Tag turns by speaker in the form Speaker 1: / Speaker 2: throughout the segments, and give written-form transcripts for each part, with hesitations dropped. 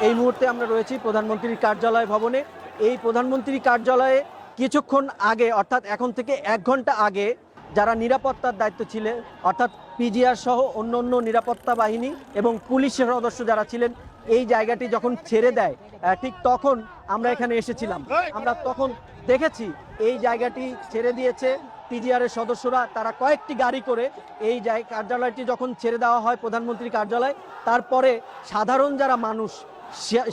Speaker 1: এই মুহূর্তে আমরা রয়েছি প্রধানমন্ত্রীর কার্যালয় ভবনে। এই প্রধানমন্ত্রীর কার্যালয়ে কিছুক্ষণ আগে অর্থাৎ এখন থেকে 1 ঘন্টা আগে যারা নিরাপত্তার দায়িত্ব ছিলেন অর্থাৎ পিজিআর সহ অন্য নিরাপত্তা বাহিনী এবং পুলিশের সদস্য যারা ছিলেন এই জায়গাটি যখন ছেড়ে দেয় ঠিক তখন আমরা এখানে এসেছিলাম। আমরা তখন দেখেছি এই জায়গাটি ছেড়ে দিয়েছে পিজিআরের সদস্যরা, তারা কয়েকটি গাড়ি করে এই কার্যালয়টি যখন ছেড়ে দেওয়া হয় প্রধানমন্ত্রীর কার্যালয়, তারপরে সাধারণ যারা মানুষ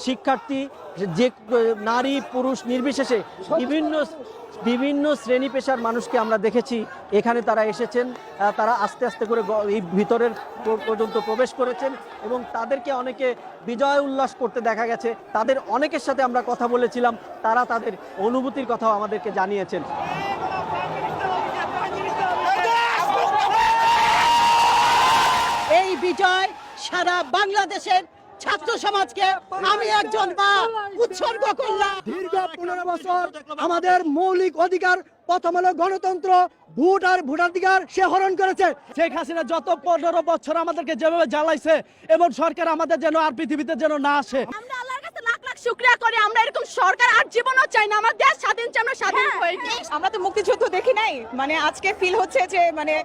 Speaker 1: শিক্ষার্থী যে নারী পুরুষ নির্বিশেষে বিভিন্ন শ্রেণী পেশার মানুষকে আমরা দেখেছি এখানে তারা এসেছেন, তারা আস্তে আস্তে করে এই ভিতরের পর্যন্ত প্রবেশ করেছেন এবং তাদেরকে অনেকে বিজয় উল্লাস করতে দেখা গেছে। তাদের অনেকের সাথে আমরা কথা বলেছিলাম, তারা তাদের অনুভূতির কথাও আমাদেরকে জানিয়েছেন।
Speaker 2: এই বিজয় সারা বাংলাদেশের ছাত্র সমাজকে আমি একজন মা উৎসর্গ করলাম।
Speaker 3: দীর্ঘ 15 বছর আমাদের মৌলিক অধিকার প্রথম হলো গণতন্ত্র, ভোট আর ভোটাধিকার সে হরণ করেছে। শেখ হাসিনা যত 15 বছর আমাদেরকে যেভাবে জ্বালাইছে এবং সরকার আমাদের যেন আর পৃথিবীতে যেন না আসে।
Speaker 2: আমরা আল্লাহর কাছে লাখ লাখ শুকরিয়া করি, আমরা এরকম সরকার আর জীবনও চাই না। আমার দেশ স্বাধীন চাই, আমরা স্বাধীন হই।
Speaker 4: আমরা তো মুক্তিযুদ্ধ দেখি নাই, মানে আজকে ফিল হচ্ছে যে মানে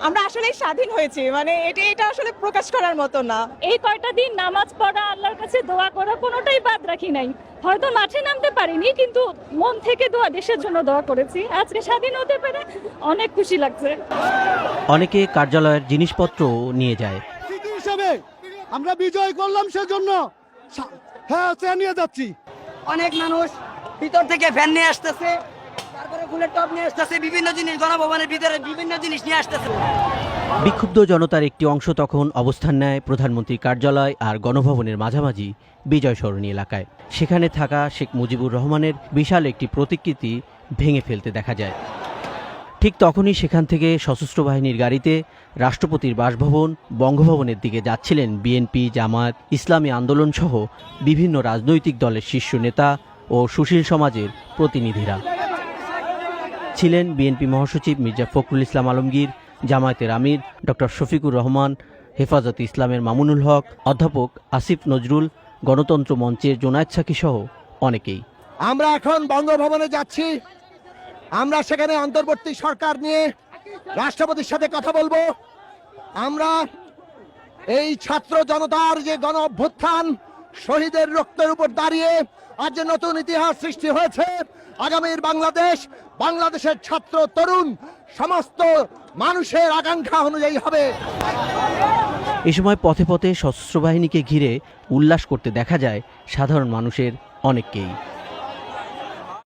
Speaker 4: আমরা আসলে স্বাধীন হয়েছি, মানে এটা আসলে প্রকাশ করার মতো না।
Speaker 5: এই কয়টা দিন নামাজ পড়া, আল্লাহর কাছে দোয়া করা কোনোটাই বাদ রাখি নাই। হয়তো মাঠে নামতে পারিনি, কিন্তু মন থেকে দোয়া, দেশের জন্য দোয়া করেছি। আজকে স্বাধীন হতে পেরে অনেক খুশি লাগছে।
Speaker 6: অনেকে কার্যালয়ের জিনিসপত্র নিয়ে যায়।
Speaker 3: স্মৃতি হিসাবে আমরা বিজয় করলাম সেজন্য হ্যাঁ নিয়ে যাচ্ছি।
Speaker 7: অনেক মানুষ ভিতর থেকে ফ্যান নিয়ে আসতেছে, তারপরে ফুলের টপ নিয়ে আসতেছে, বিভিন্ন জিনিস গণভবনের ভিতরে বিভিন্ন জিনিস নিয়ে আসতেছে।
Speaker 6: বিক্ষুব্ধ জনতার একটি অংশ তখন অবস্থান নেয় প্রধানমন্ত্রীর কার্যালয় আর গণভবনের মাঝামাঝি বিজয় সরণি এলাকায়। সেখানে থাকা শেখ মুজিবুর রহমানের বিশাল একটি প্রতিকৃতি ভেঙে ফেলতে দেখা যায়। ঠিক তখনই সেখান থেকে সশস্ত্র বাহিনীর গাড়িতে রাষ্ট্রপতির বাসভবন বঙ্গভবনের দিকে যাচ্ছিলেন বিএনপি, জামায়াত, ইসলামী আন্দোলন সহ বিভিন্ন রাজনৈতিক দলের শীর্ষ নেতা ও সুশীল সমাজের প্রতিনিধিরা। ছিলেন বিএনপি মহাসচিব মির্জা ফখরুল ইসলাম আলমগীর, জামায়াতের আমির ডক্টর শফিকুর রহমান, হেফাজতে ইসলামের মামুনুল হক, অধ্যাপক আসিফ নজরুল, গণতন্ত্র মঞ্চের জোনায়েদ সাকি সহ অনেকেই।
Speaker 3: আমরা এখন বঙ্গভবনে যাচ্ছি। আমরা সেখানে অন্তর্বর্তী সরকার নিয়ে রাষ্ট্রপতির সাথে কথা বলবো। আমরা এই ছাত্র জনতার যে গণ অভ্যুত্থান, শহীদের রক্তের উপর দাঁড়িয়ে আজ যে নতুন ইতিহাস সৃষ্টি হয়েছে, আগামীর বাংলাদেশের ছাত্র তরুণ সমস্ত মানুষের আকাঙ্ক্ষা অনুযায়ী হবে।
Speaker 6: এ সময় পথে পথে সশস্ত্র বাহিনীকে ঘিরে উল্লাস করতে দেখা যায় সাধারণ মানুষের অনেককেই।